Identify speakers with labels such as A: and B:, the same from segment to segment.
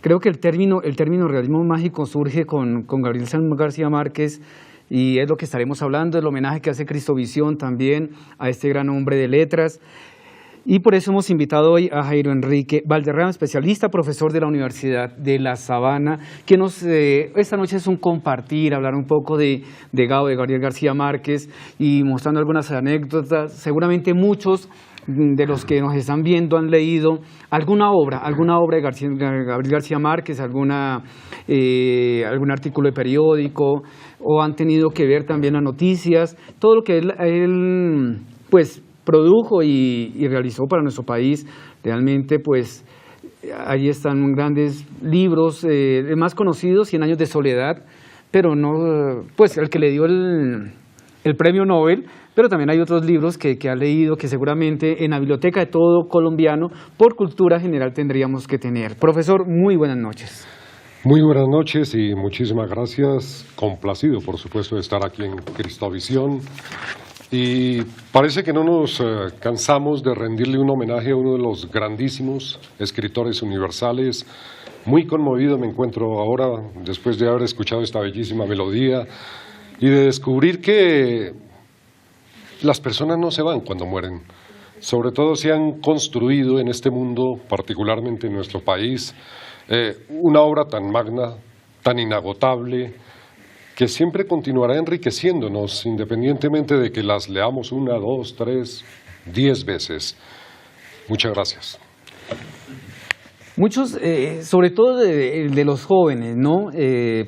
A: Creo que el término realismo mágico surge con Gabriel García Márquez y es lo que estaremos hablando, el homenaje que hace Cristovisión también a este gran hombre de letras. Y por eso hemos invitado hoy a Jairo Enrique Valderrama, especialista, profesor de la Universidad de La Sabana, que esta noche es un compartir, hablar un poco de Gao, de Gabriel García Márquez y mostrando algunas anécdotas. Seguramente muchos de los que nos están viendo han leído alguna obra de Gabriel García Márquez, algún artículo de periódico, o han tenido que ver también las noticias, todo lo que él pues produjo y realizó para nuestro país. Realmente pues ahí están grandes libros, el más conocido, 100 años de soledad, pero no, pues el que le dio el premio Nobel, pero también hay otros libros que ha leído que seguramente en la biblioteca de todo colombiano, por cultura general, tendríamos que tener. Profesor, muy buenas noches.
B: Muy buenas noches y muchísimas gracias. Complacido, por supuesto, de estar aquí en Cristovisión. Y parece que no nos cansamos de rendirle un homenaje a uno de los grandísimos escritores universales. Muy conmovido me encuentro ahora, después de haber escuchado esta bellísima melodía y de descubrir que las personas no se van cuando mueren. Sobre todo se han construido en este mundo, particularmente en nuestro país, una obra tan magna, tan inagotable, que siempre continuará enriqueciéndonos, independientemente de que las leamos 1, 2, 3, 10 veces. Muchas gracias.
A: Muchos, sobre todo de los jóvenes, ¿no?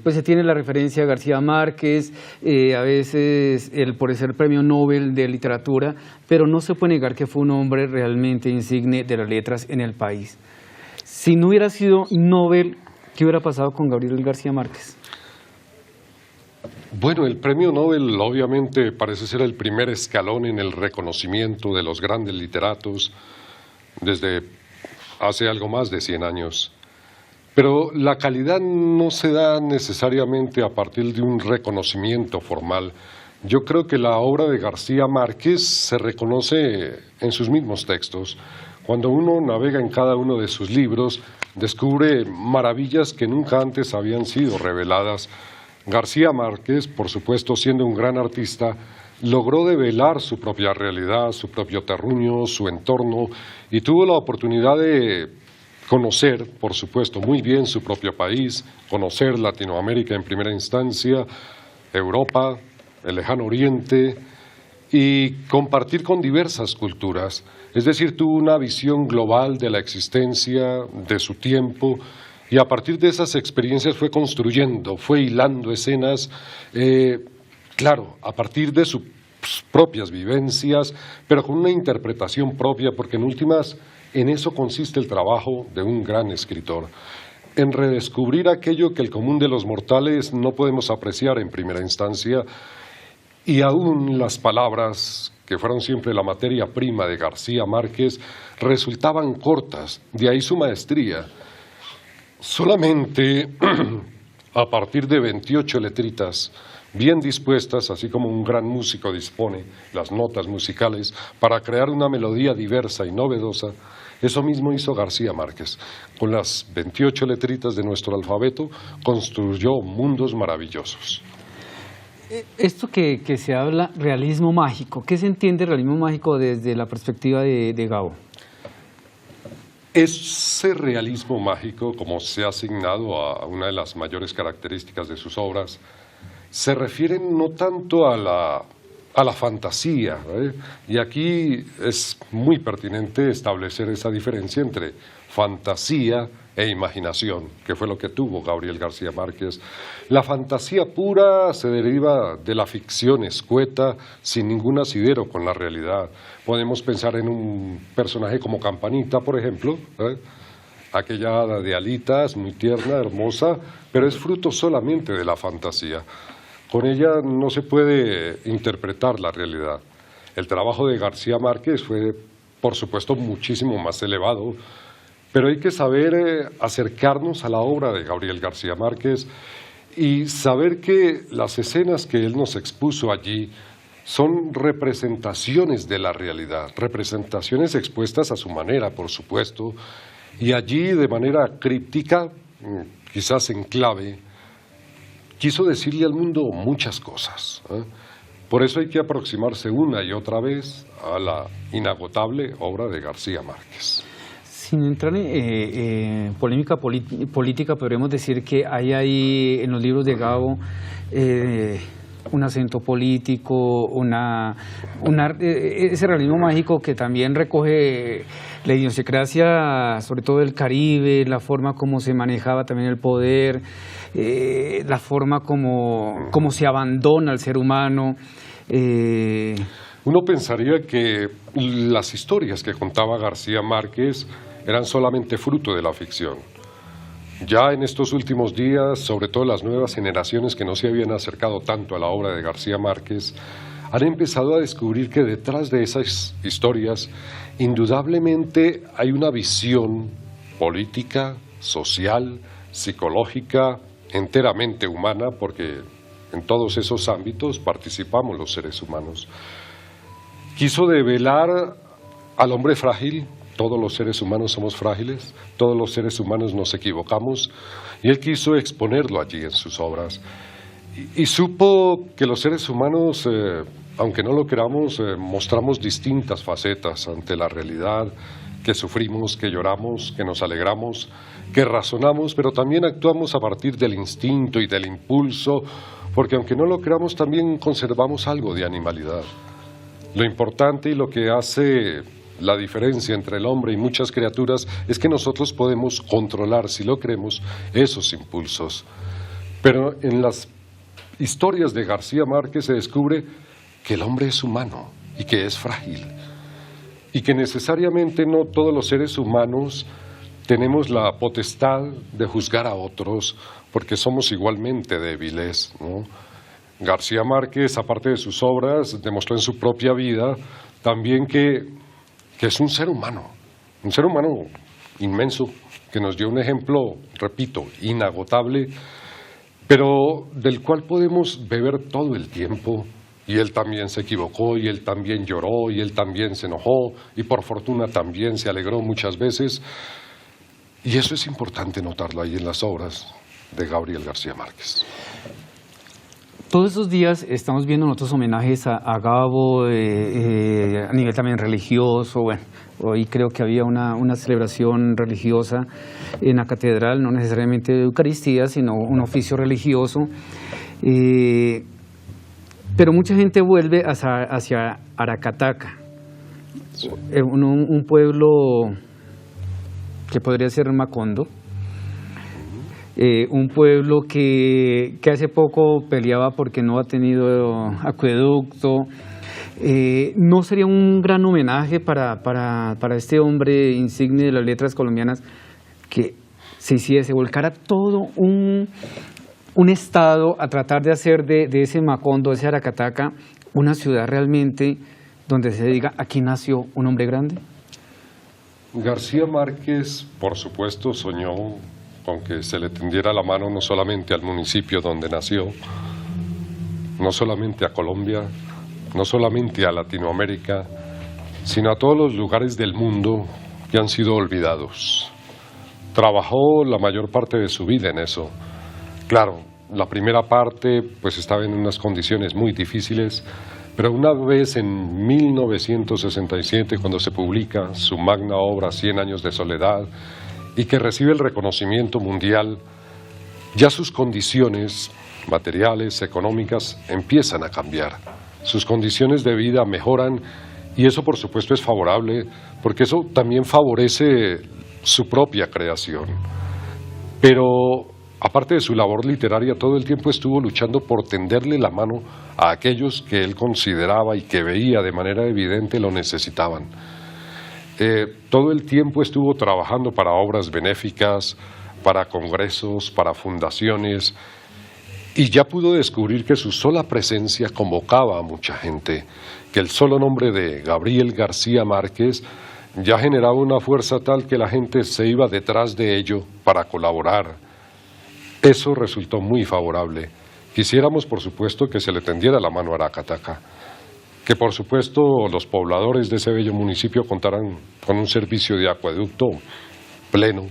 A: Pues se tiene la referencia a García Márquez, a veces por ser premio Nobel de literatura, pero no se puede negar que fue un hombre realmente insigne de las letras en el país. Si no hubiera sido Nobel, ¿qué hubiera pasado con Gabriel García Márquez?
B: Bueno, el premio Nobel obviamente parece ser el primer escalón en el reconocimiento de los grandes literatos desde hace algo más de 100 años. Pero la calidad no se da necesariamente a partir de un reconocimiento formal. Yo creo que la obra de García Márquez se reconoce en sus mismos textos. Cuando uno navega en cada uno de sus libros, descubre maravillas que nunca antes habían sido reveladas. García Márquez, por supuesto, siendo un gran artista, logró develar su propia realidad, su propio terruño, su entorno, y tuvo la oportunidad de conocer, por supuesto, muy bien su propio país, conocer Latinoamérica en primera instancia, Europa, el Lejano Oriente, y compartir con diversas culturas. Es decir, tuvo una visión global de la existencia, de su tiempo, y a partir de esas experiencias fue construyendo, fue hilando escenas, claro, a partir de sus propias vivencias, pero con una interpretación propia, porque en últimas, en eso consiste el trabajo de un gran escritor, en redescubrir aquello que el común de los mortales no podemos apreciar en primera instancia, y aún las palabras, que fueron siempre la materia prima de García Márquez, resultaban cortas, de ahí su maestría. Solamente a partir de 28 letritas bien dispuestas, así como un gran músico dispone las notas musicales para crear una melodía diversa y novedosa, eso mismo hizo García Márquez. Con las 28 letritas de nuestro alfabeto construyó mundos maravillosos.
A: Esto que se habla realismo mágico, ¿qué se entiende realismo mágico desde la perspectiva de Gao?
B: Ese realismo mágico, como se ha asignado a una de las mayores características de sus obras, se refiere no tanto a la fantasía, y aquí es muy pertinente establecer esa diferencia entre fantasía e imaginación, que fue lo que tuvo Gabriel García Márquez. La fantasía pura se deriva de la ficción escueta, sin ningún asidero con la realidad. Podemos pensar en un personaje como Campanita, por ejemplo, aquella hada de alitas, muy tierna, hermosa, pero es fruto solamente de la fantasía. Con ella no se puede interpretar la realidad. El trabajo de García Márquez fue, por supuesto, muchísimo más elevado, pero hay que saber acercarnos a la obra de Gabriel García Márquez y saber que las escenas que él nos expuso allí son representaciones de la realidad, representaciones expuestas a su manera, por supuesto, y allí de manera críptica quizás en clave, quiso decirle al mundo muchas cosas, ¿eh? Por eso hay que aproximarse una y otra vez a la inagotable obra de García Márquez.
A: Sin entrar en polémica política, podríamos decir que hay ahí en los libros de Gabo un acento político, ese realismo mágico que también recoge la idiosincrasia, sobre todo del Caribe, la forma como se manejaba también el poder, la forma como se abandona al ser humano.
B: Uno pensaría que las historias que contaba García Márquez eran solamente fruto de la ficción. Ya en estos últimos días, sobre todo las nuevas generaciones que no se habían acercado tanto a la obra de García Márquez, han empezado a descubrir que detrás de esas historias indudablemente hay una visión política, social, psicológica, enteramente humana, porque en todos esos ámbitos participamos los seres humanos. Quiso develar al hombre frágil. Todos los seres humanos somos frágiles, todos los seres humanos nos equivocamos, y él quiso exponerlo allí en sus obras. Y supo que los seres humanos, aunque no lo queramos, mostramos distintas facetas ante la realidad, que sufrimos, que lloramos, que nos alegramos, que razonamos, pero también actuamos a partir del instinto y del impulso, porque aunque no lo queramos, también conservamos algo de animalidad. Lo importante y lo que hace la diferencia entre el hombre y muchas criaturas es que nosotros podemos controlar, si lo queremos, esos impulsos. Pero en las historias de García Márquez se descubre que el hombre es humano y que es frágil, y que necesariamente no todos los seres humanos tenemos la potestad de juzgar a otros, porque somos igualmente débiles, ¿no? García Márquez, aparte de sus obras, demostró en su propia vida también que es un ser humano inmenso, que nos dio un ejemplo, repito, inagotable, pero del cual podemos beber todo el tiempo. Y él también se equivocó, y él también lloró, y él también se enojó, y por fortuna también se alegró muchas veces. Y eso es importante notarlo ahí en las obras de Gabriel García Márquez.
A: Todos esos días estamos viendo nosotros homenajes a Gabo, a nivel también religioso. Bueno, hoy creo que había una celebración religiosa en la catedral, no necesariamente de Eucaristía, sino un oficio religioso. Pero mucha gente vuelve hacia Aracataca, un pueblo que podría ser Macondo. Un pueblo que hace poco peleaba porque no ha tenido acueducto. ¿No sería un gran homenaje para este hombre insigne de las letras colombianas que se volcara todo un estado a tratar de hacer de ese Macondo, de ese Aracataca, una ciudad realmente donde se diga aquí nació un hombre grande?
B: García Márquez, por supuesto, soñó con que se le tendiera la mano no solamente al municipio donde nació, no solamente a Colombia, no solamente a Latinoamérica, sino a todos los lugares del mundo que han sido olvidados. Trabajó la mayor parte de su vida en eso. Claro, la primera parte pues estaba en unas condiciones muy difíciles, pero una vez en 1967, cuando se publica su magna obra 100 años de soledad, y que recibe el reconocimiento mundial, ya sus condiciones materiales, económicas, empiezan a cambiar. Sus condiciones de vida mejoran, y eso por supuesto es favorable, porque eso también favorece su propia creación. Pero aparte de su labor literaria, todo el tiempo estuvo luchando por tenderle la mano a aquellos que él consideraba y que veía de manera evidente lo necesitaban. Todo el tiempo estuvo trabajando para obras benéficas, para congresos, para fundaciones, y ya pudo descubrir que su sola presencia convocaba a mucha gente, que el solo nombre de Gabriel García Márquez ya generaba una fuerza tal que la gente se iba detrás de ello para colaborar. Eso resultó muy favorable. Quisiéramos, por supuesto, que se le tendiera la mano a Aracataca, que por supuesto los pobladores de ese bello municipio contaran con un servicio de acueducto pleno,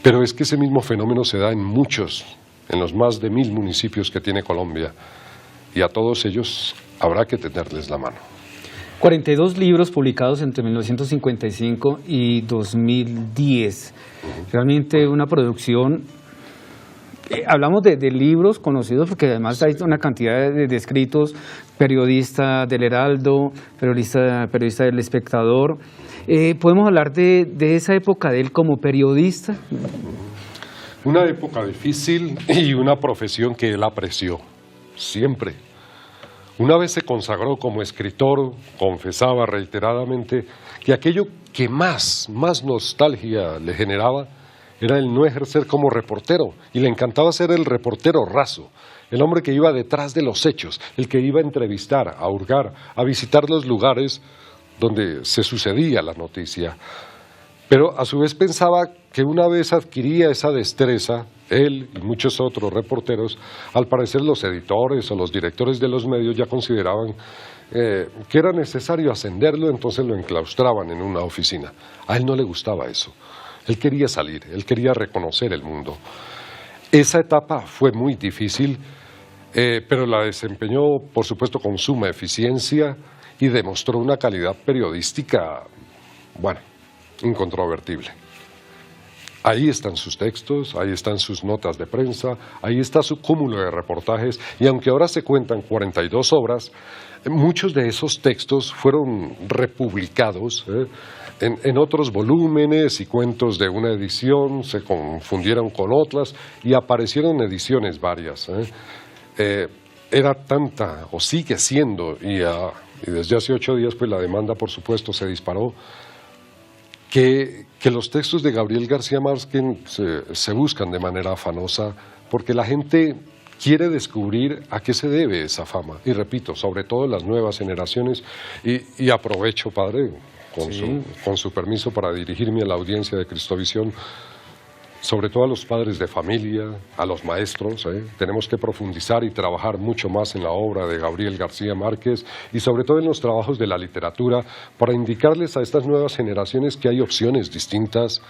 B: Pero es que ese mismo fenómeno se da en los más de 1000 municipios que tiene Colombia, y a todos ellos habrá que tenderles la mano.
A: 42 libros publicados entre 1955 y 2010. Realmente una producción. Hablamos de libros conocidos porque además hay una cantidad de escritos, periodista del Heraldo, periodista del Espectador. ¿Podemos hablar de esa época de él como periodista?
B: Una época difícil y una profesión que él apreció, siempre. Una vez se consagró como escritor, confesaba reiteradamente que aquello que más nostalgia le generaba era el no ejercer como reportero, y le encantaba ser el reportero raso, el hombre que iba detrás de los hechos, el que iba a entrevistar, a hurgar, a visitar los lugares donde se sucedía la noticia. Pero a su vez pensaba que una vez adquiría esa destreza, él y muchos otros reporteros, al parecer los editores o los directores de los medios ya consideraban que era necesario ascenderlo, entonces lo enclaustraban en una oficina. A él no le gustaba eso. Él quería salir, él quería reconocer el mundo. Esa etapa fue muy difícil, pero la desempeñó, por supuesto, con suma eficiencia y demostró una calidad periodística, bueno, incontrovertible. Ahí están sus textos, ahí están sus notas de prensa, ahí está su cúmulo de reportajes, y aunque ahora se cuentan 42 obras, muchos de esos textos fueron republicados en otros volúmenes, y cuentos de una edición se confundieron con otras y aparecieron ediciones varias. Era tanta, o sigue siendo, y desde hace 8 días pues la demanda por supuesto se disparó, que los textos de Gabriel García Márquez se buscan de manera afanosa porque la gente quiere descubrir a qué se debe esa fama. Y repito, sobre todo las nuevas generaciones, y aprovecho, padre, con su permiso, para dirigirme a la audiencia de Cristovisión, sobre todo a los padres de familia, a los maestros. Tenemos que profundizar y trabajar mucho más en la obra de Gabriel García Márquez y sobre todo en los trabajos de la literatura, para indicarles a estas nuevas generaciones que hay opciones distintas,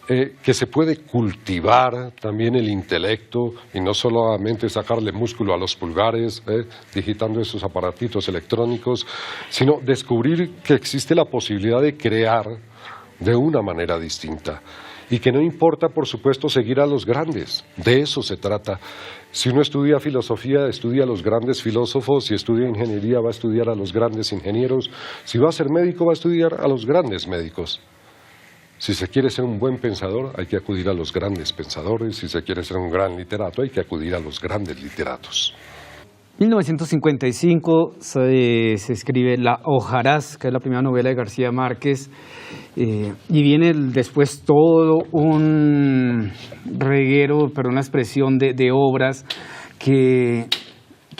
B: que se puede cultivar también el intelecto y no solamente sacarle músculo a los pulgares, digitando esos aparatitos electrónicos, sino descubrir que existe la posibilidad de crear de una manera distinta. Y que no importa, por supuesto, seguir a los grandes, de eso se trata. Si uno estudia filosofía, estudia a los grandes filósofos; si estudia ingeniería, va a estudiar a los grandes ingenieros; si va a ser médico, va a estudiar a los grandes médicos. Si se quiere ser un buen pensador, hay que acudir a los grandes pensadores; si se quiere ser un gran literato, hay que acudir a los grandes literatos.
A: 1955 se escribe La hojarasca, que es la primera novela de García Márquez, y viene después todo un reguero, pero una expresión de obras que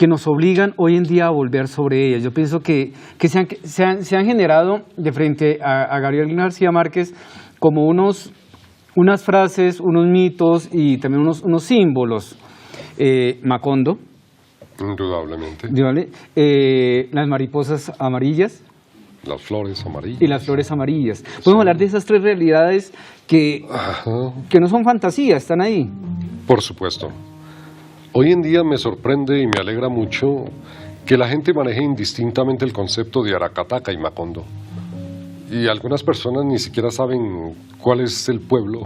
A: nos obligan hoy en día a volver sobre ellas. Yo pienso que se han generado de frente a Gabriel García Márquez como unas frases, unos mitos y también unos símbolos. Macondo.
B: Indudablemente.
A: Las mariposas amarillas.
B: Las flores amarillas.
A: Y las flores amarillas. Podemos hablar de esas tres realidades que no son fantasía, están ahí.
B: Por supuesto. Hoy en día me sorprende y me alegra mucho que la gente maneje indistintamente el concepto de Aracataca y Macondo. Y algunas personas ni siquiera saben cuál es el pueblo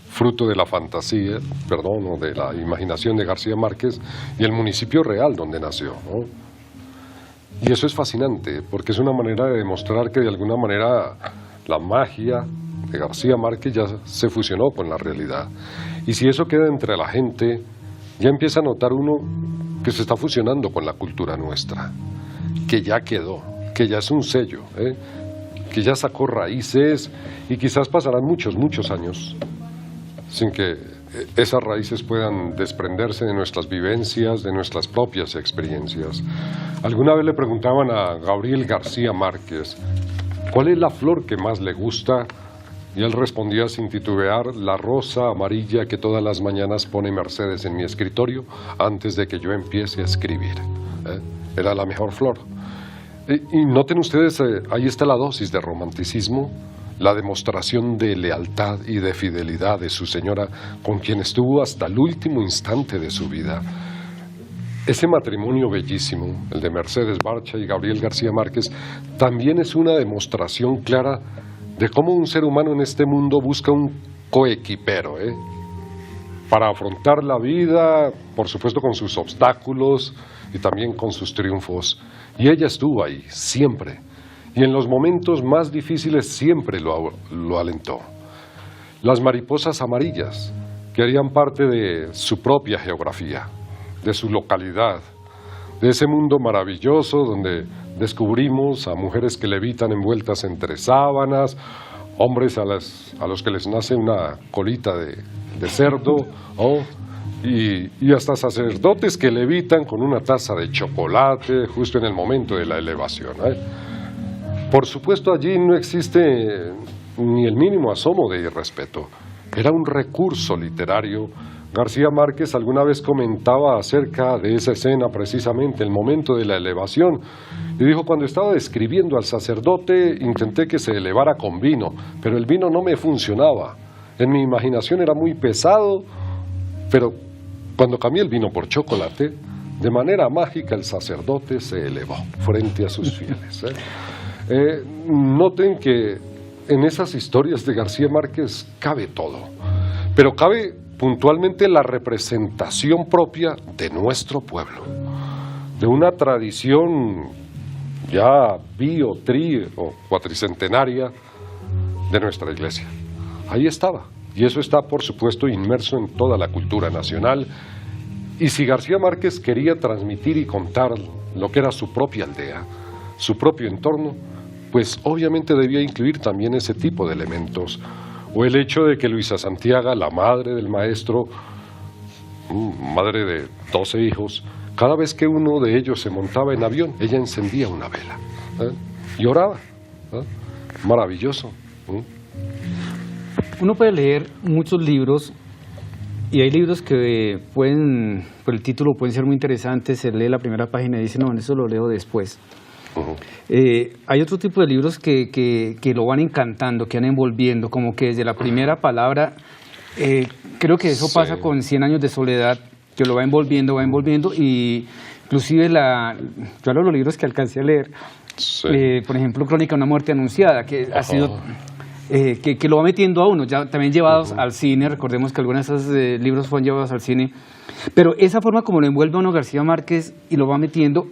B: fruto de la fantasía, o de la imaginación de García Márquez, y el municipio real donde nació, ¿no? Y eso es fascinante, porque es una manera de demostrar que de alguna manera la magia de García Márquez ya se fusionó con la realidad. Y si eso queda entre la gente, ya empieza a notar uno que se está fusionando con la cultura nuestra, que ya quedó, que ya es un sello, que ya sacó raíces, y quizás pasarán muchos años sin que esas raíces puedan desprenderse de nuestras vivencias, de nuestras propias experiencias. Alguna vez le preguntaban a Gabriel García Márquez ¿cuál es la flor que más le gusta? Y él respondía sin titubear: la rosa amarilla que todas las mañanas pone Mercedes en mi escritorio antes de que yo empiece a escribir. Era la mejor flor. Y noten ustedes, ahí está la dosis de romanticismo, la demostración de lealtad y de fidelidad de su señora, con quien estuvo hasta el último instante de su vida. Ese matrimonio bellísimo, el de Mercedes Barcha y Gabriel García Márquez, también es una demostración clara de cómo un ser humano en este mundo busca un coequipero, para afrontar la vida, por supuesto con sus obstáculos y también con sus triunfos. Y ella estuvo ahí, siempre. Y en los momentos más difíciles siempre lo alentó. Las mariposas amarillas, que harían parte de su propia geografía, de su localidad, de ese mundo maravilloso donde descubrimos a mujeres que levitan envueltas entre sábanas, hombres a los que les nace una colita de cerdo, y hasta sacerdotes que levitan con una taza de chocolate justo en el momento de la elevación. Por supuesto, allí no existe ni el mínimo asomo de irrespeto. Era un recurso literario. García Márquez alguna vez comentaba acerca de esa escena, precisamente el momento de la elevación, y dijo: cuando estaba describiendo al sacerdote intenté que se elevara con vino, pero el vino no me funcionaba. En mi imaginación era muy pesado, pero cuando cambié el vino por chocolate, de manera mágica el sacerdote se elevó frente a sus fieles. Noten que en esas historias de García Márquez cabe todo, pero cabe puntualmente la representación propia de nuestro pueblo, de una tradición ya o cuatricentenaria de nuestra iglesia. Ahí estaba, y eso está por supuesto inmerso en toda la cultura nacional. Y si García Márquez quería transmitir y contar lo que era su propia aldea, su propio entorno, pues obviamente debía incluir también ese tipo de elementos. O el hecho de que Luisa Santiaga, la madre del maestro, madre de 12 hijos, cada vez que uno de ellos se montaba en avión, ella encendía una vela y oraba. Maravilloso.
A: Uno puede leer muchos libros, y hay libros que pueden, por el título, pueden ser muy interesantes. Se lee la primera página y dice: no, eso lo leo después. Hay otro tipo de libros que lo van encantando, que van envolviendo, como que desde la primera palabra. Creo que eso pasa con 100 años de soledad, que lo va envolviendo, y inclusive yo hablo de los libros que alcancé a leer, por ejemplo, Crónica de una muerte anunciada, que ha sido... que lo va metiendo a uno, ya también llevados al cine. Recordemos que algunos de esos libros fueron llevados al cine, pero esa forma como lo envuelve a uno García Márquez y lo va metiendo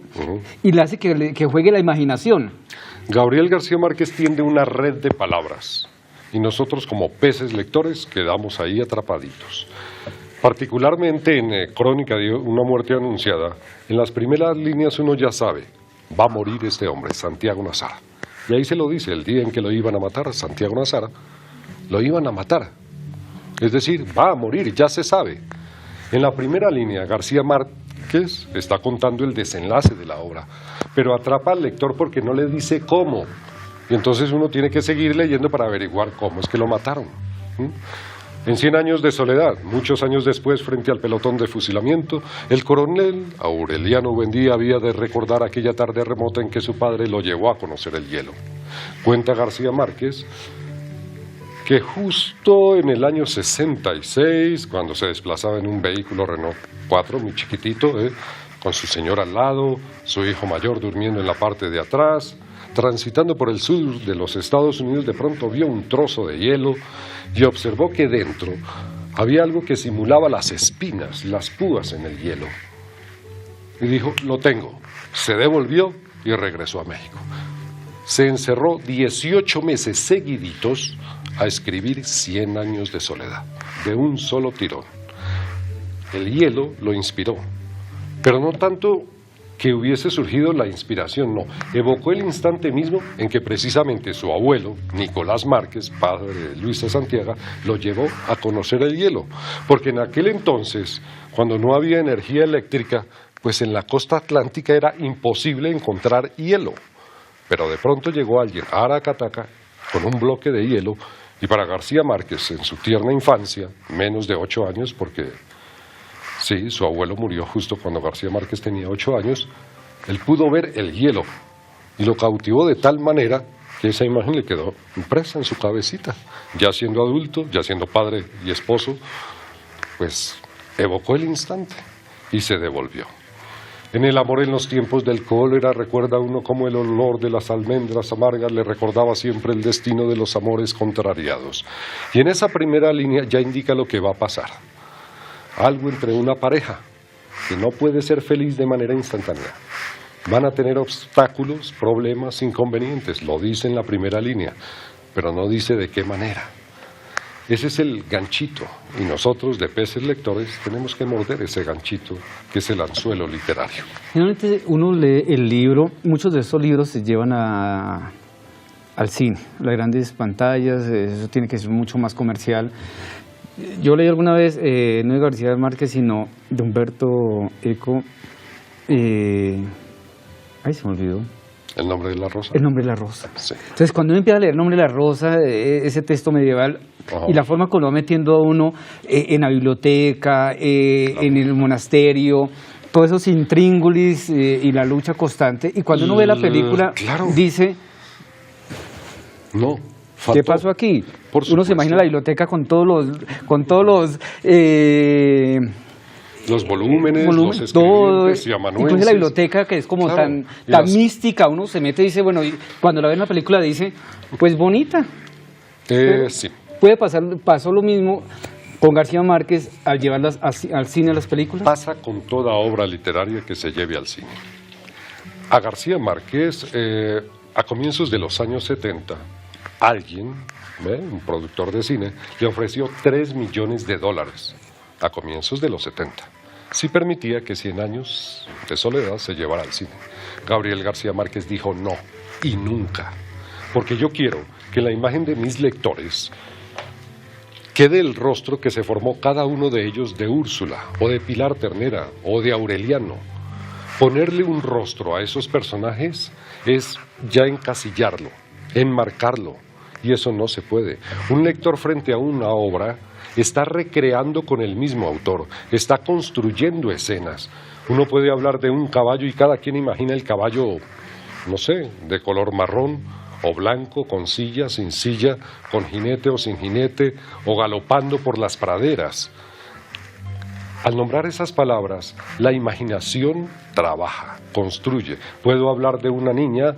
A: y le hace que juegue la imaginación.
B: Gabriel García Márquez tiende una red de palabras y nosotros como peces lectores quedamos ahí atrapaditos. Particularmente en Crónica de una muerte anunciada, en las primeras líneas uno ya sabe: va a morir este hombre, Santiago Nazara. Y ahí se lo dice: el día en que lo iban a matar, Santiago Nazara, lo iban a matar. Es decir, va a morir, ya se sabe. En la primera línea, García Márquez está contando el desenlace de la obra, pero atrapa al lector porque no le dice cómo. Y entonces uno tiene que seguir leyendo para averiguar cómo es que lo mataron. En 100 años de soledad, muchos años después, frente al pelotón de fusilamiento, el coronel Aureliano Buendía había de recordar aquella tarde remota en que su padre lo llevó a conocer el hielo. Cuenta García Márquez que justo en el año 66, cuando se desplazaba en un vehículo Renault 4, muy chiquitito, con su señora al lado, su hijo mayor durmiendo en la parte de atrás, transitando por el sur de los Estados Unidos, de pronto vio un trozo de hielo y observó que dentro había algo que simulaba las espinas, las púas en el hielo. Y dijo: lo tengo. Se devolvió y regresó a México. Se encerró 18 meses seguiditos a escribir 100 años de soledad, de un solo tirón. El hielo lo inspiró, pero no tanto que hubiese surgido la inspiración, no. Evocó el instante mismo en que precisamente su abuelo, Nicolás Márquez, padre de Luisa Santiaga, lo llevó a conocer el hielo. Porque en aquel entonces, cuando no había energía eléctrica, pues en la costa atlántica era imposible encontrar hielo. Pero de pronto llegó alguien a Aracataca con un bloque de hielo, y para García Márquez, en su tierna infancia, menos de 8 años, porque... sí, su abuelo murió justo cuando García Márquez tenía 8 años. Él pudo ver el hielo y lo cautivó de tal manera que esa imagen le quedó impresa en su cabecita. Ya siendo adulto, ya siendo padre y esposo, pues evocó el instante y se devolvió. En El amor en los tiempos del cólera recuerda uno cómo el olor de las almendras amargas le recordaba siempre el destino de los amores contrariados. Y en esa primera línea ya indica lo que va a pasar. Algo entre una pareja que no puede ser feliz de manera instantánea. Van a tener obstáculos, problemas, inconvenientes, lo dice en la primera línea, pero no dice de qué manera. Ese es el ganchito, y nosotros de peces lectores tenemos que morder ese ganchito, que es el anzuelo literario.
A: Generalmente uno lee el libro, muchos de estos libros se llevan al cine, las grandes pantallas, eso tiene que ser mucho más comercial. Yo leí alguna vez, no de García Márquez, sino de Humberto Eco, ay, se me olvidó.
B: ¿El nombre de la rosa?
A: El nombre de la rosa.
B: Sí.
A: Entonces, cuando uno empieza a leer El nombre de la rosa, ese texto medieval,
B: Ajá.
A: y la forma como lo va metiendo a uno en la biblioteca, en el monasterio, todos esos intríngulis y la lucha constante, y cuando uno ve la película,
B: claro.
A: dice,
B: No, faltó.
A: ¿qué pasó aquí?
B: Por
A: Uno se
B: supuesto.
A: imagina la biblioteca con todos
B: los volúmenes,
A: volumen,
B: los
A: todo,
B: escribientes y amanuenses.
A: incluso la biblioteca que es como
B: Claro,
A: tan
B: y las-
A: mística, uno se mete y dice, bueno, y cuando la ve en la película dice, pues bonita.
B: Sí.
A: Pasó lo mismo con García Márquez al llevarlas al cine a las películas.
B: Pasa con toda obra literaria que se lleve al cine. A García Márquez, a comienzos de los años 70, alguien, un productor de cine, le ofreció $3 millones a comienzos de los 70. Si permitía que 100 años de soledad se llevara al cine. Gabriel García Márquez dijo no, y nunca. Porque yo quiero que en la imagen de mis lectores quede el rostro que se formó cada uno de ellos de Úrsula, o de Pilar Ternera, o de Aureliano. Ponerle un rostro a esos personajes es ya encasillarlo, enmarcarlo, y eso no se puede. Un lector frente a una obra está recreando con el mismo autor, está construyendo escenas. Uno puede hablar de un caballo y cada quien imagina el caballo, no sé, de color marrón o blanco, con silla, sin silla, con jinete o sin jinete, o galopando por las praderas. Al nombrar esas palabras, la imaginación trabaja, construye. Puedo hablar de una niña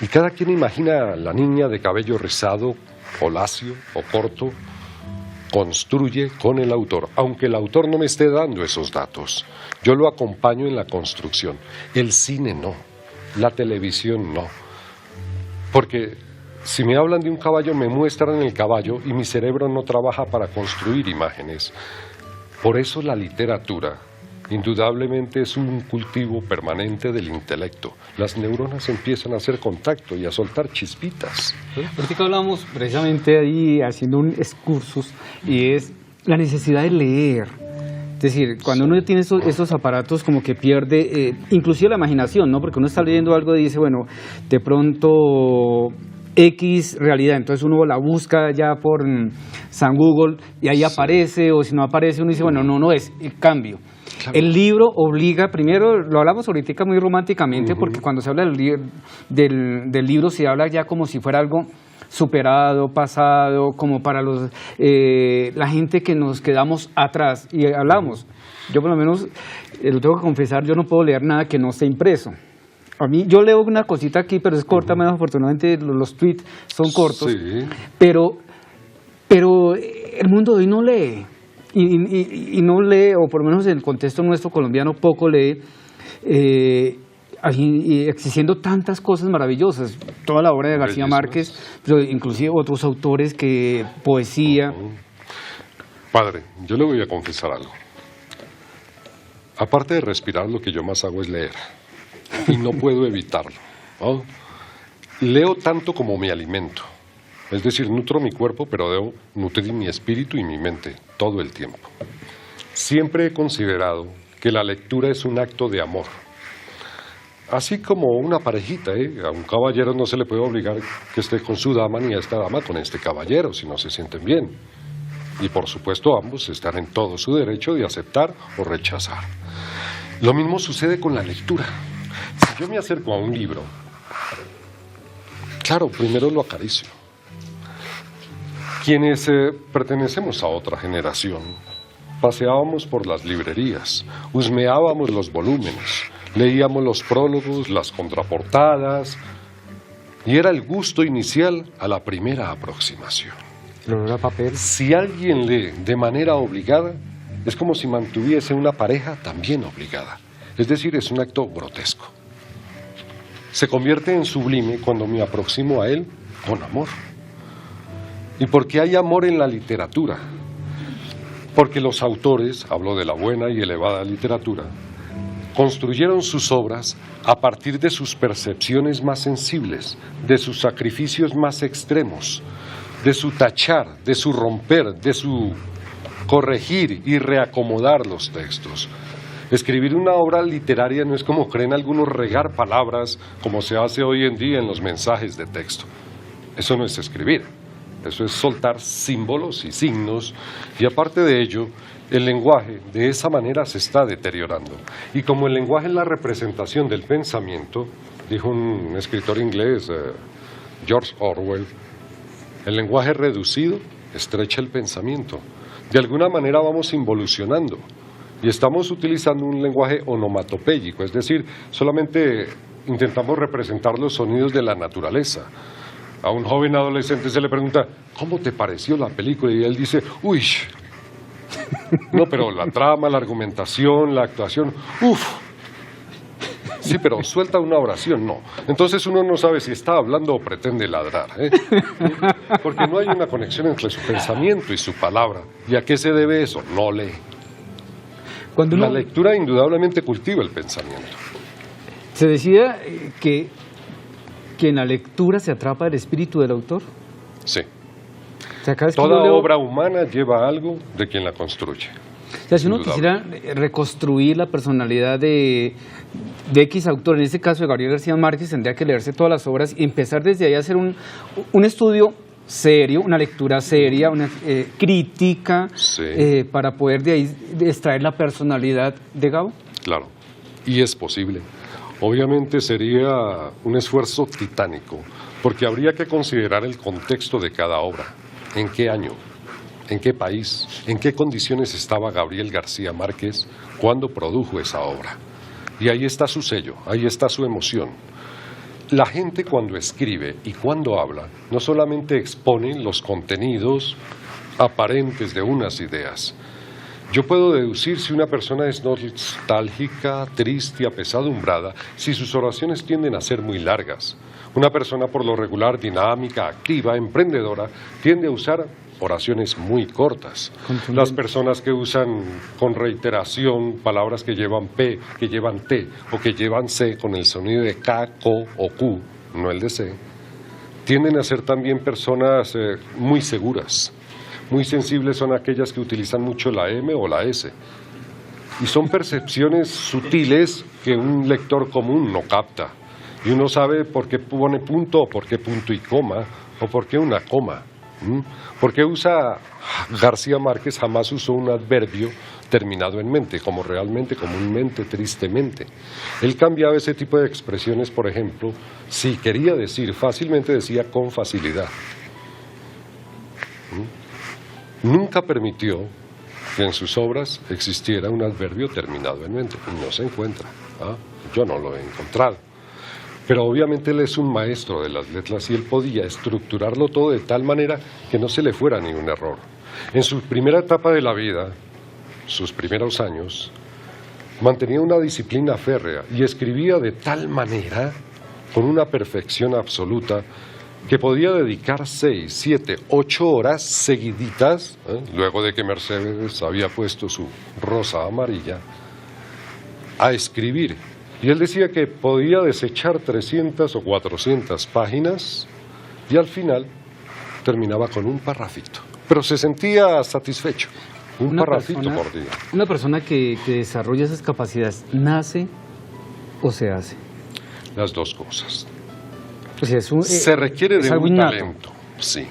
B: y cada quien imagina a la niña de cabello rizado, o lacio, o corto. Construye con el autor, aunque el autor no me esté dando esos datos. Yo lo acompaño en la construcción. El cine no, la televisión no. Porque si me hablan de un caballo, me muestran el caballo y mi cerebro no trabaja para construir imágenes. Por eso la literatura, indudablemente, es un cultivo permanente del intelecto. Las neuronas empiezan a hacer contacto y a soltar chispitas.
A: Ahorita hablábamos precisamente ahí haciendo un excursus y es la necesidad de leer. Es decir, cuando uno tiene esos aparatos como que pierde, inclusive la imaginación, ¿no? Porque uno está leyendo algo y dice, bueno, de pronto X realidad, entonces uno la busca ya por San Google y ahí aparece, o si no aparece uno dice, bueno, no es, cambio. Claro. El libro obliga, primero, lo hablamos ahorita muy románticamente, porque cuando se habla del libro se habla ya como si fuera algo superado, pasado, como para la gente que nos quedamos atrás. Y hablamos, yo por lo menos, lo tengo que confesar, yo no puedo leer nada que no esté impreso. A mí, yo leo una cosita aquí, pero es corta, afortunadamente los tweets son cortos,
B: sí.
A: pero el mundo de hoy no lee. Y no lee, o por lo menos en el contexto nuestro colombiano, poco lee, existiendo tantas cosas maravillosas. Toda la obra de García Márquez, pero inclusive otros autores que poesía.
B: Padre, yo le voy a confesar algo. Aparte de respirar, lo que yo más hago es leer. Y no puedo evitarlo, ¿no? Leo tanto como me alimento. Es decir, nutro mi cuerpo, pero debo nutrir mi espíritu y mi mente todo el tiempo. Siempre he considerado que la lectura es un acto de amor. Así como una parejita, a un caballero no se le puede obligar que esté con su dama ni a esta dama con este caballero si no se sienten bien. Y por supuesto ambos están en todo su derecho de aceptar o rechazar. Lo mismo sucede con la lectura. Si yo me acerco a un libro Claro, primero lo acaricio. Quienes pertenecemos a otra generación, paseábamos por las librerías, husmeábamos los volúmenes, leíamos los prólogos, las contraportadas, y era el gusto inicial a la primera aproximación.
A: El olor a papel.
B: Si alguien lee de manera obligada, es como si mantuviese una pareja también obligada. Es decir, es un acto grotesco. Se convierte en sublime cuando me aproximo a él con amor. ¿Y por qué hay amor en la literatura? Porque los autores, hablo de la buena y elevada literatura, construyeron sus obras a partir de sus percepciones más sensibles, de sus sacrificios más extremos, de su tachar, de su romper, de su corregir y reacomodar los textos. Escribir una obra literaria no es como creen algunos regar palabras como se hace hoy en día en los mensajes de texto. Eso no es escribir, eso es soltar símbolos y signos, y aparte de ello, el lenguaje de esa manera se está deteriorando. Y como el lenguaje es la representación del pensamiento, dijo un escritor inglés, George Orwell, el lenguaje reducido estrecha el pensamiento. De alguna manera vamos involucionando y estamos utilizando un lenguaje onomatopéyico, es decir, solamente intentamos representar los sonidos de la naturaleza. A un joven adolescente se le pregunta, ¿cómo te pareció la película? Y él dice, uy. No, pero la trama, la argumentación, la actuación, uff. Sí, pero suelta una oración, no. Entonces uno no sabe si está hablando o pretende ladrar, ¿eh? Porque no hay una conexión entre su pensamiento y su palabra. ¿Y a qué se debe eso? No lee. La lectura indudablemente cultiva el pensamiento.
A: Se decía que en la lectura se atrapa el espíritu del autor.
B: Sí.
A: O sea,
B: toda obra humana lleva algo de quien la construye.
A: O sea, si uno quisiera reconstruir la personalidad de X autor, en este caso de Gabriel García Márquez, tendría que leerse todas las obras y empezar desde ahí a hacer un estudio serio, una lectura seria, una crítica, sí, para poder de ahí extraer la personalidad de Gabo.
B: Claro, y es posible. Obviamente sería un esfuerzo titánico, porque habría que considerar el contexto de cada obra. ¿En qué año? ¿En qué país? ¿En qué condiciones estaba Gabriel García Márquez cuando produjo esa obra? Y ahí está su sello, ahí está su emoción. La gente cuando escribe y cuando habla, no solamente expone los contenidos aparentes de unas ideas. Yo puedo deducir si una persona es nostálgica, triste, apesadumbrada, si sus oraciones tienden a ser muy largas. Una persona por lo regular dinámica, activa, emprendedora, tiende a usar oraciones muy cortas. Las personas que usan con reiteración palabras que llevan P, que llevan T o que llevan C con el sonido de K, K o Q, no el de C, tienden a ser también personas muy seguras. Muy sensibles son aquellas que utilizan mucho la M o la S. Y son percepciones sutiles que un lector común no capta. Y uno sabe por qué pone punto, o por qué punto y coma, o por qué una coma. ¿Por qué usa García Márquez? Jamás usó un adverbio terminado en mente, como realmente, comúnmente, tristemente. Él cambiaba ese tipo de expresiones, por ejemplo, si quería decir fácilmente, decía con facilidad. Nunca permitió que en sus obras existiera un adverbio terminado en mente. No se encuentra. Yo no lo he encontrado. Pero obviamente él es un maestro de las letras y él podía estructurarlo todo de tal manera que no se le fuera ni un error. En su primera etapa de la vida, sus primeros años, mantenía una disciplina férrea y escribía de tal manera, con una perfección absoluta, que podía dedicar 6, 7, 8 horas seguiditas, luego de que Mercedes había puesto su rosa amarilla, a escribir. Y él decía que podía desechar 300 o 400 páginas y al final terminaba con un parrafito. Pero se sentía satisfecho, un parrafito por día.
A: Una persona que desarrolla esas capacidades, ¿nace o se hace?
B: Las dos cosas.
A: O sea,
B: se requiere de un talento, sí.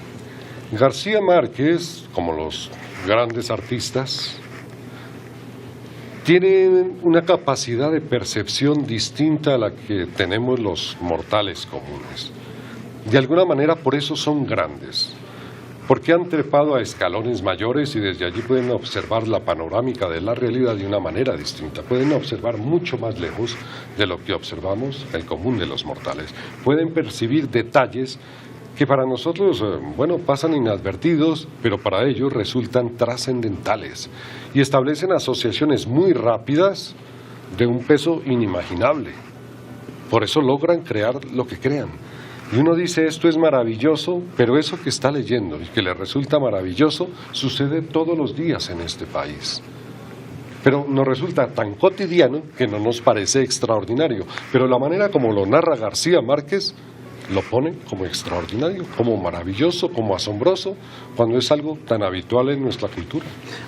B: García Márquez, como los grandes artistas, tienen una capacidad de percepción distinta a la que tenemos los mortales comunes. De alguna manera por eso son grandes, porque han trepado a escalones mayores y desde allí pueden observar la panorámica de la realidad de una manera distinta, pueden observar mucho más lejos de lo que observamos el común de los mortales, pueden percibir detalles que para nosotros, bueno, pasan inadvertidos, pero para ellos resultan trascendentales y establecen asociaciones muy rápidas de un peso inimaginable. Por eso logran crear lo que crean. Y uno dice, esto es maravilloso, pero eso que está leyendo y que le resulta maravilloso sucede todos los días en este país. Pero nos resulta tan cotidiano que no nos parece extraordinario. Pero la manera como lo narra García Márquez lo pone como extraordinario, como maravilloso, como asombroso, cuando es algo tan habitual en nuestra cultura.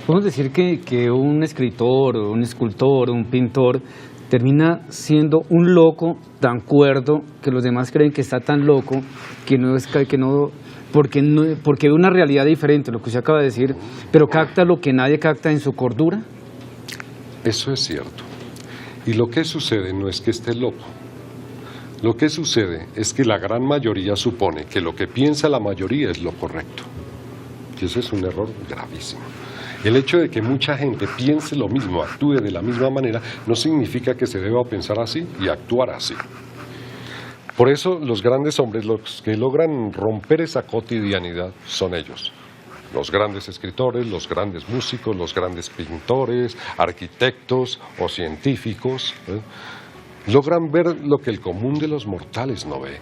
A: Podemos decir que un escritor, un escultor, un pintor termina siendo un loco tan cuerdo que los demás creen que está tan loco porque ve una realidad diferente, lo que usted acaba de decir, pero capta lo que nadie capta en su cordura.
B: Eso es cierto. Y lo que sucede no es que esté loco. Lo que sucede es que la gran mayoría supone que lo que piensa la mayoría es lo correcto. Y ese es un error gravísimo. El hecho de que mucha gente piense lo mismo, actúe de la misma manera, no significa que se deba pensar así y actuar así. Por eso los grandes hombres, los que logran romper esa cotidianidad, son ellos. Los grandes escritores, los grandes músicos, los grandes pintores, arquitectos o científicos, logran ver lo que el común de los mortales no ve.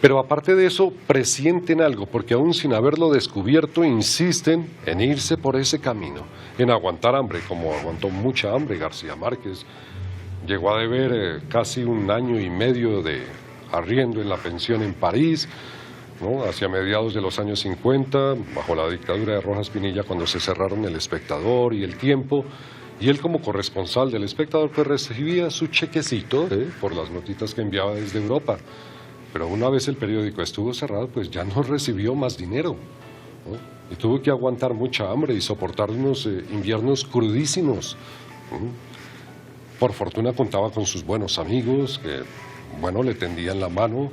B: Pero aparte de eso, presienten algo, porque aún sin haberlo descubierto, insisten en irse por ese camino, en aguantar hambre, como aguantó mucha hambre García Márquez. Llegó a deber casi 1 año y medio de arriendo en la pensión en París, ¿no? Hacia mediados de los años 50, bajo la dictadura de Rojas Pinilla, cuando se cerraron El Espectador y El Tiempo. Y él, como corresponsal del Espectador, pues recibía su chequecito por las notitas que enviaba desde Europa. Pero una vez el periódico estuvo cerrado, pues ya no recibió más dinero, ¿no? Y tuvo que aguantar mucha hambre y soportar unos inviernos crudísimos. Por fortuna contaba con sus buenos amigos que, bueno, le tendían la mano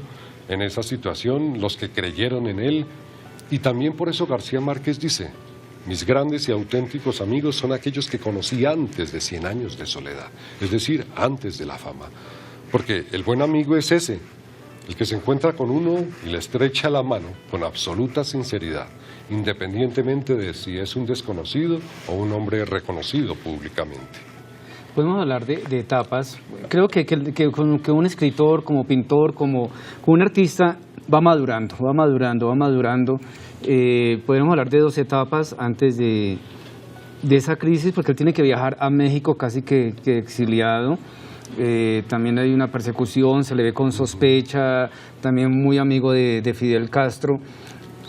B: en esa situación, los que creyeron en él. Y también por eso García Márquez dice: mis grandes y auténticos amigos son aquellos que conocí antes de 100 años de soledad, es decir, antes de la fama. Porque el buen amigo es ese, el que se encuentra con uno y le estrecha la mano con absoluta sinceridad, independientemente de si es un desconocido o un hombre reconocido públicamente.
A: Podemos hablar de etapas. Creo que un escritor, como pintor, como un artista, va madurando. Podemos hablar de 2 etapas antes de esa crisis, porque él tiene que viajar a México casi que exiliado. También hay una persecución, se le ve con sospecha, también muy amigo de Fidel Castro.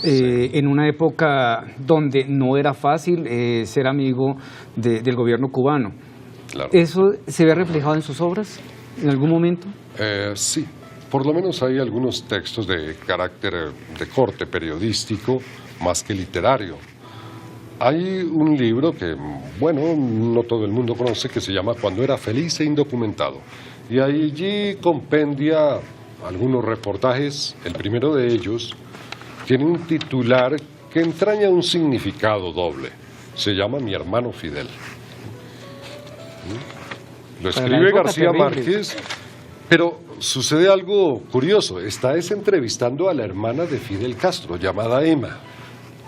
A: En una época donde no era fácil ser amigo del gobierno cubano.
B: Claro.
A: ¿Eso se ve reflejado en sus obras en algún momento?
B: Sí, por lo menos hay algunos textos de carácter de corte periodístico más que literario. Hay un libro que, bueno, no todo el mundo conoce, que se llama Cuando era feliz e indocumentado. Y allí compendia algunos reportajes. El primero de ellos tiene un titular que entraña un significado doble. Se llama Mi hermano Fidel. Lo escribe García Márquez, pero sucede algo curioso. Está entrevistando a la hermana de Fidel Castro, llamada Emma.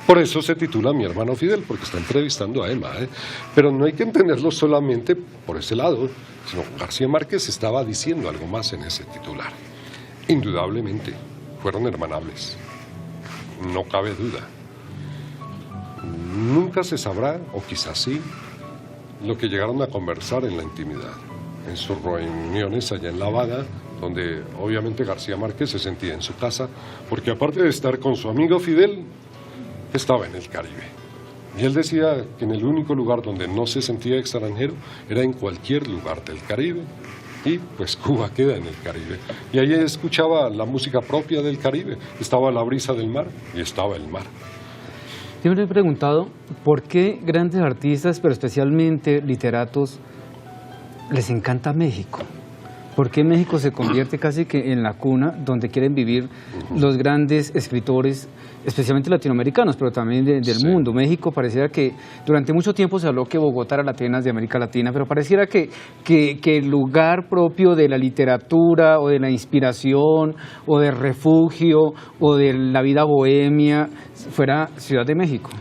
B: Por eso se titula Mi hermano Fidel, porque está entrevistando a Emma. Pero no hay que entenderlo solamente por ese lado, sino García Márquez estaba diciendo algo más en ese titular. Indudablemente, fueron hermanables. No cabe duda. Nunca se sabrá, o quizás sí, lo que llegaron a conversar en la intimidad, en sus reuniones allá en La Habana, donde obviamente García Márquez se sentía en su casa, porque aparte de estar con su amigo Fidel, estaba en el Caribe. Y él decía que en el único lugar donde no se sentía extranjero era en cualquier lugar del Caribe. Y pues Cuba queda en el Caribe. Y ahí escuchaba la música propia del Caribe. Estaba la brisa del mar y estaba el mar.
A: Yo me he preguntado por qué grandes artistas, pero especialmente literatos, les encanta México. ¿Por qué México se convierte casi que en la cuna donde quieren vivir los grandes escritores, especialmente latinoamericanos, pero también del mundo? México pareciera que durante mucho tiempo se habló que Bogotá era la Atenas de América Latina, pero pareciera que el lugar propio de la literatura o de la inspiración o de refugio o de la vida bohemia fuera Ciudad de México.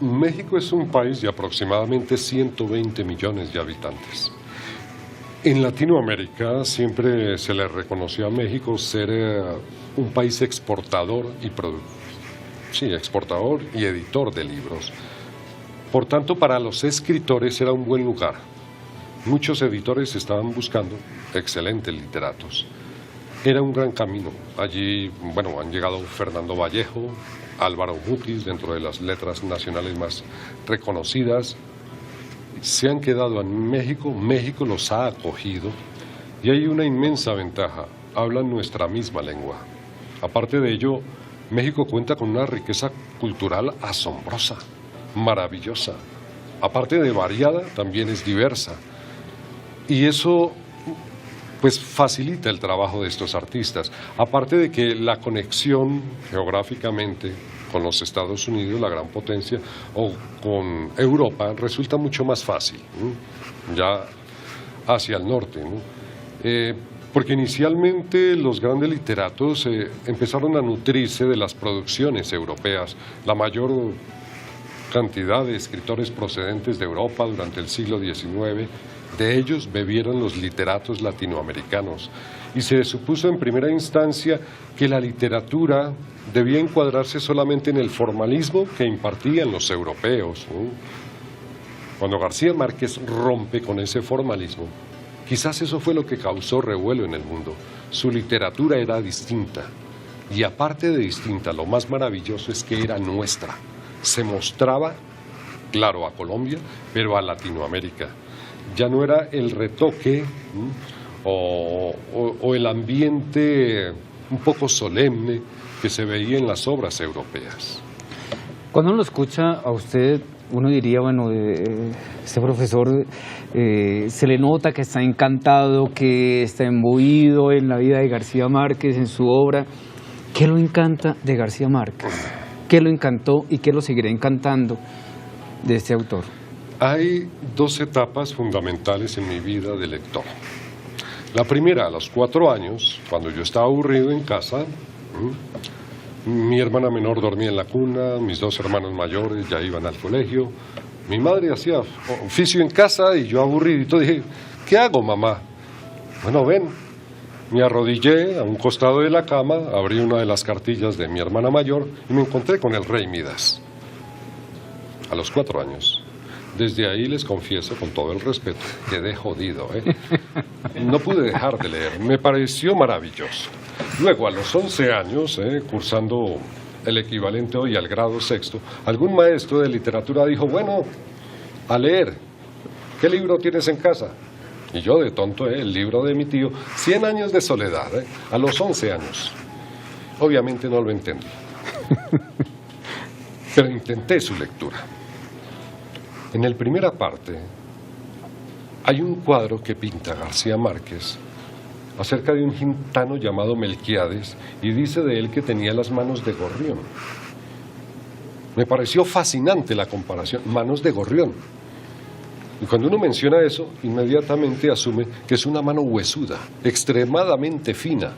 B: México es un país de aproximadamente 120 millones de habitantes. En Latinoamérica siempre se le reconoció a México ser un país exportador exportador y editor de libros. Por tanto, para los escritores era un buen lugar. Muchos editores estaban buscando excelentes literatos. Era un gran camino. Allí, han llegado Fernando Vallejo, Álvaro Mutis, dentro de las letras nacionales más reconocidas. Se han quedado en México, México los ha acogido y hay una inmensa ventaja, hablan nuestra misma lengua. Aparte de ello, México cuenta con una riqueza cultural asombrosa, maravillosa. Aparte de variada, también es diversa. Y eso pues facilita el trabajo de estos artistas. Aparte de que la conexión geográficamente con los Estados Unidos, la gran potencia, o con Europa, resulta mucho más fácil, ya hacia el norte, porque inicialmente los grandes literatos empezaron a nutrirse de las producciones europeas. La mayor cantidad de escritores procedentes de Europa durante el siglo XIX, de ellos bebieron los literatos latinoamericanos, y se supuso en primera instancia que la literatura debía encuadrarse solamente en el formalismo que impartían los europeos. Cuando García Márquez rompe con ese formalismo, quizás eso fue lo que causó revuelo en el mundo. Su literatura era distinta, y aparte de distinta, lo más maravilloso es que era nuestra. Se mostraba, claro, a Colombia, pero a Latinoamérica. Ya no era el retoque o el ambiente un poco solemne que se veía en las obras europeas.
A: Cuando uno lo escucha a usted, uno diría, este profesor se le nota que está encantado, que está imbuido en la vida de García Márquez, en su obra. ¿Qué lo encanta de García Márquez? ¿Qué lo encantó y qué lo seguirá encantando de este autor?
B: Hay dos etapas fundamentales en mi vida de lector. La primera, a los 4 años, cuando yo estaba aburrido en casa, mi hermana menor dormía en la cuna, mis 2 hermanos mayores ya iban al colegio, mi madre hacía oficio en casa y yo aburridito dije, ¿qué hago, mamá? Bueno, ven, me arrodillé a un costado de la cama, abrí una de las cartillas de mi hermana mayor y me encontré con el Rey Midas. A los 4 años. Desde ahí les confieso, con todo el respeto, quedé jodido, No pude dejar de leer, me pareció maravilloso. Luego, a los 11 años, cursando el equivalente hoy al grado 6º, algún maestro de literatura dijo, bueno, a leer, ¿qué libro tienes en casa? Y yo, de tonto, el libro de mi tío, 100 años de soledad, a los 11 años. Obviamente no lo entendí, pero intenté su lectura. En la primera parte hay un cuadro que pinta García Márquez acerca de un gitano llamado Melquiades y dice de él que tenía las manos de gorrión. Me pareció fascinante la comparación, manos de gorrión. Y cuando uno menciona eso, inmediatamente asume que es una mano huesuda, extremadamente fina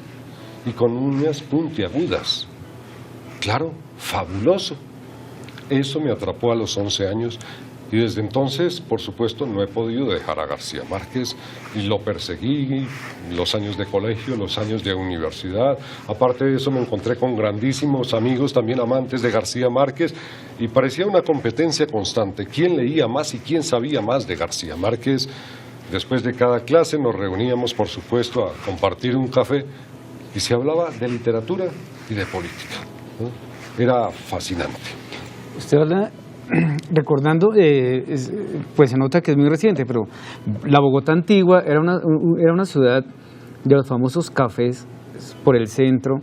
B: y con uñas puntiagudas. Claro, fabuloso. Eso me atrapó a los 11 años. Y desde entonces, por supuesto, no he podido dejar a García Márquez y lo perseguí, los años de colegio, los años de universidad. Aparte de eso, me encontré con grandísimos amigos, también amantes de García Márquez, y parecía una competencia constante. ¿Quién leía más y quién sabía más de García Márquez? Después de cada clase nos reuníamos, por supuesto, a compartir un café y se hablaba de literatura y de política, ¿no? Era fascinante.
A: Usted habla... Recordando, pues se nota que es muy reciente, pero la Bogotá antigua era una ciudad de los famosos cafés por el centro,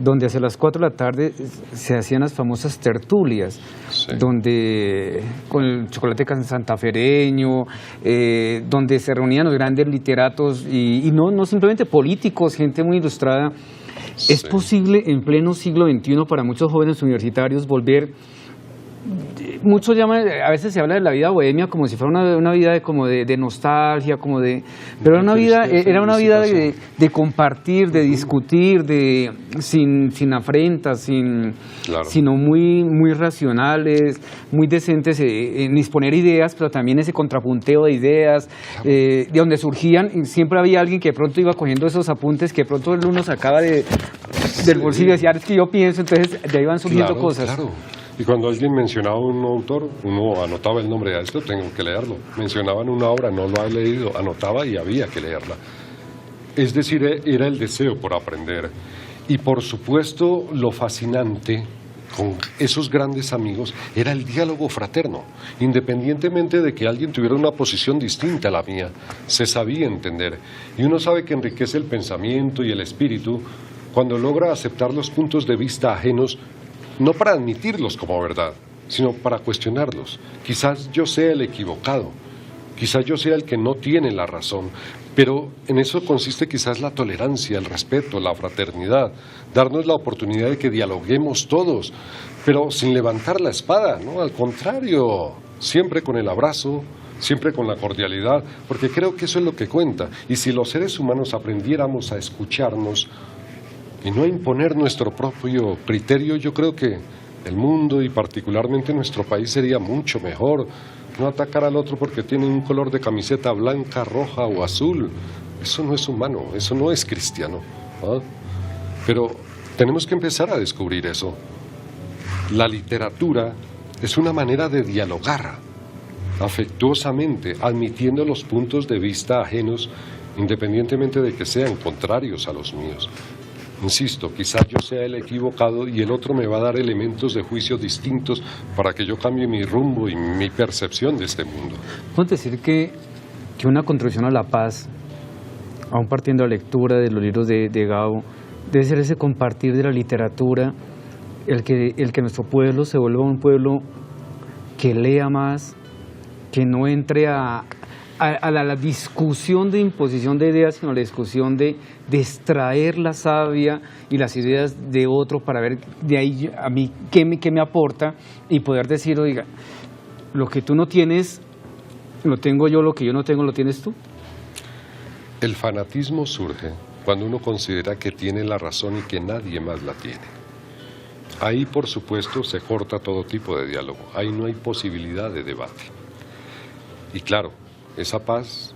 A: donde hacia las 4 de la tarde se hacían las famosas tertulias,
B: Sí.
A: donde con el chocolate santafereño, donde se reunían los grandes literatos y no simplemente políticos, gente muy ilustrada. ¿Es
B: Sí.
A: posible en pleno siglo XXI para muchos jóvenes universitarios volver? Muchos llaman, a veces se habla de la vida bohemia como si fuera una vida de nostalgia, pero era una vida de compartir, de discutir, sin afrentas,
B: Claro.
A: sino muy racionales, muy decentes en exponer ideas, pero también ese contrapunteo de ideas, de donde surgían, y siempre había alguien que de pronto iba cogiendo esos apuntes que de pronto uno sacaba del bolsillo y decía, es que yo pienso, entonces de ahí van surgiendo cosas.
B: Claro. Y cuando alguien mencionaba un autor, uno anotaba el nombre de esto, tengo que leerlo. Mencionaban una obra, no lo ha leído, anotaba y había que leerla. Es decir, era el deseo por aprender. Y por supuesto, lo fascinante con esos grandes amigos era el diálogo fraterno. Independientemente de que alguien tuviera una posición distinta a la mía, se sabía entender. Y uno sabe que enriquece el pensamiento y el espíritu cuando logra aceptar los puntos de vista ajenos, no para admitirlos como verdad, sino para cuestionarlos. Quizás yo sea el equivocado, quizás yo sea el que no tiene la razón, pero en eso consiste quizás la tolerancia, el respeto, la fraternidad, darnos la oportunidad de que dialoguemos todos, pero sin levantar la espada, ¿no? Al contrario, siempre con el abrazo, siempre con la cordialidad, porque creo que eso es lo que cuenta. Y si los seres humanos aprendiéramos a escucharnos, y no imponer nuestro propio criterio, yo creo que el mundo y particularmente nuestro país sería mucho mejor. No atacar al otro porque tiene un color de camiseta blanca, roja o azul. Eso no es humano, eso no es cristiano. ¿Ah? Pero tenemos que empezar a descubrir eso. La literatura es una manera de dialogar afectuosamente, admitiendo los puntos de vista ajenos, independientemente de que sean contrarios a los míos. Insisto, quizás yo sea el equivocado y el otro me va a dar elementos de juicio distintos para que yo cambie mi rumbo y mi percepción de este mundo.
A: Podemos decir que una contribución a la paz, aún partiendo de la lectura de los libros de Gabo, debe ser ese compartir de la literatura, el que nuestro pueblo se vuelva un pueblo que lea más, que no entre a la discusión de imposición de ideas, sino a la discusión de extraer la savia y las ideas de otro para ver de ahí a mí qué me aporta y poder decir, oiga, lo que tú no tienes, lo tengo yo, lo que yo no tengo, lo tienes tú.
B: El fanatismo surge cuando uno considera que tiene la razón y que nadie más la tiene. Ahí, por supuesto, se corta todo tipo de diálogo. Ahí no hay posibilidad de debate. Y claro, esa paz,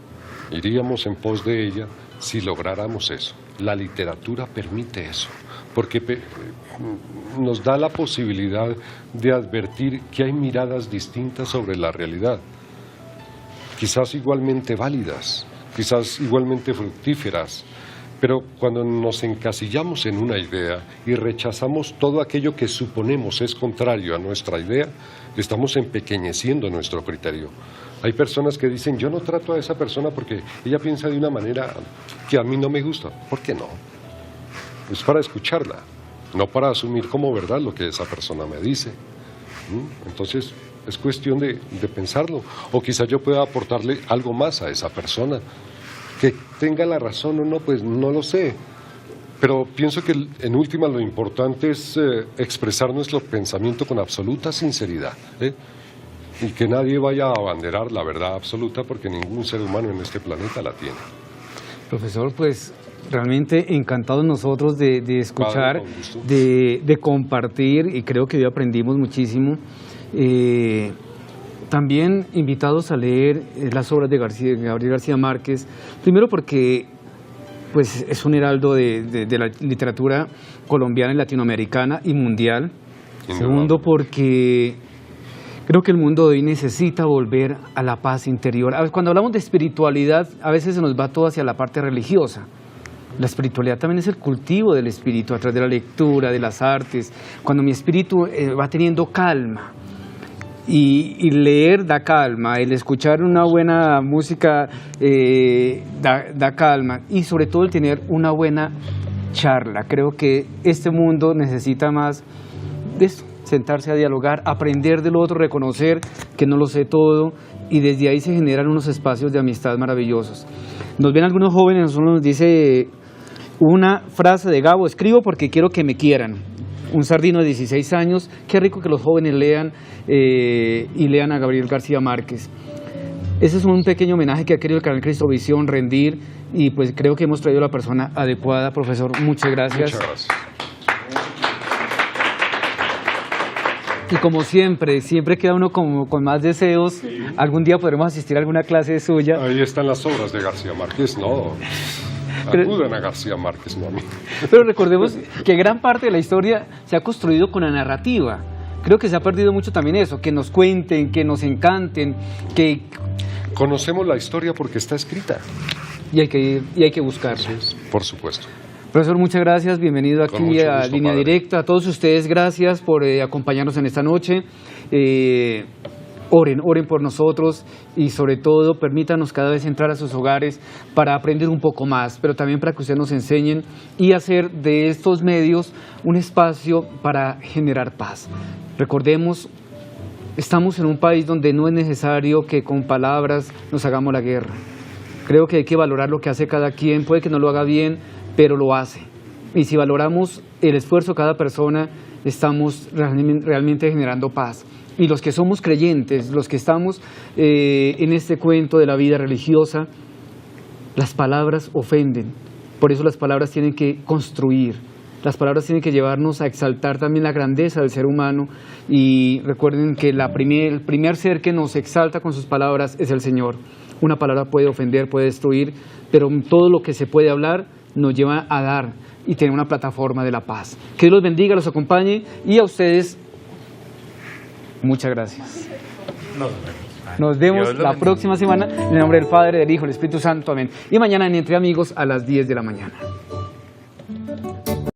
B: iríamos en pos de ella si lográramos eso. La literatura permite eso, porque nos da la posibilidad de advertir que hay miradas distintas sobre la realidad, quizás igualmente válidas, quizás igualmente fructíferas, pero cuando nos encasillamos en una idea y rechazamos todo aquello que suponemos es contrario a nuestra idea, estamos empequeñeciendo nuestro criterio. Hay personas que dicen, yo no trato a esa persona porque ella piensa de una manera que a mí no me gusta. ¿Por qué no? Es para escucharla, no para asumir como verdad lo que esa persona me dice. Entonces, es cuestión de pensarlo. O quizá yo pueda aportarle algo más a esa persona. Que tenga la razón o no, pues no lo sé. Pero pienso que en última lo importante es expresar nuestro pensamiento con absoluta sinceridad, y que nadie vaya a abanderar la verdad absoluta porque ningún ser humano en este planeta la tiene.
A: Profesor, pues realmente encantados nosotros de escuchar,
B: Padre, con gusto.
A: de compartir, y creo que hoy aprendimos muchísimo. También invitados a leer las obras de Gabriel García Márquez, primero porque pues, es un heraldo de la literatura colombiana y latinoamericana y mundial. Segundo, porque creo que el mundo de hoy necesita volver a la paz interior. Cuando hablamos de espiritualidad, a veces se nos va todo hacia la parte religiosa. La espiritualidad también es el cultivo del espíritu a través de la lectura, de las artes. Cuando mi espíritu va teniendo calma, y leer da calma, el escuchar una buena música da calma, y sobre todo el tener una buena charla. Creo que este mundo necesita más de esto, sentarse a dialogar, aprender del otro, reconocer que no lo sé todo, y desde ahí se generan unos espacios de amistad maravillosos. Nos ven algunos jóvenes, uno nos dice una frase de Gabo: escribo porque quiero que me quieran. Un sardino de 16 años, qué rico que los jóvenes lean y lean a Gabriel García Márquez. Ese es un pequeño homenaje que ha querido el canal Cristovisión rendir, y pues creo que hemos traído a la persona adecuada. Profesor, muchas gracias.
B: Muchas gracias.
A: Y como siempre queda uno con más deseos. Sí. Algún día podremos asistir a alguna clase suya.
B: Ahí están las obras de García Márquez, no. Acuden a García Márquez, no a mí.
A: Pero recordemos que gran parte de la historia se ha construido con la narrativa. Creo que se ha perdido mucho también eso, que nos cuenten, que nos encanten, que...
B: Conocemos la historia porque está escrita.
A: Y hay que buscarla.
B: Sí, por supuesto.
A: Profesor, muchas gracias, bienvenido aquí a
B: gusto,
A: Línea
B: padre.
A: Directa. A todos ustedes, gracias por acompañarnos en esta noche. Oren por nosotros, y sobre todo permítanos cada vez entrar a sus hogares para aprender un poco más, pero también para que ustedes nos enseñen y hacer de estos medios un espacio para generar paz. Recordemos, estamos en un país donde no es necesario que con palabras nos hagamos la guerra. Creo que hay que valorar lo que hace cada quien, puede que no lo haga bien, pero lo hace. Y si valoramos el esfuerzo de cada persona, estamos realmente generando paz. Y los que somos creyentes, los que estamos en este cuento de la vida religiosa, las palabras ofenden. Por eso las palabras tienen que construir. Las palabras tienen que llevarnos a exaltar también la grandeza del ser humano. Y recuerden que el primer ser que nos exalta con sus palabras es el Señor. Una palabra puede ofender, puede destruir, pero todo lo que se puede hablar nos lleva a dar y tener una plataforma de la paz. Que Dios los bendiga, los acompañe, y a ustedes muchas gracias. Nos vemos la próxima semana en el nombre del Padre, del Hijo y del Espíritu Santo. Amén. Y mañana en Entre Amigos a las 10 de la mañana.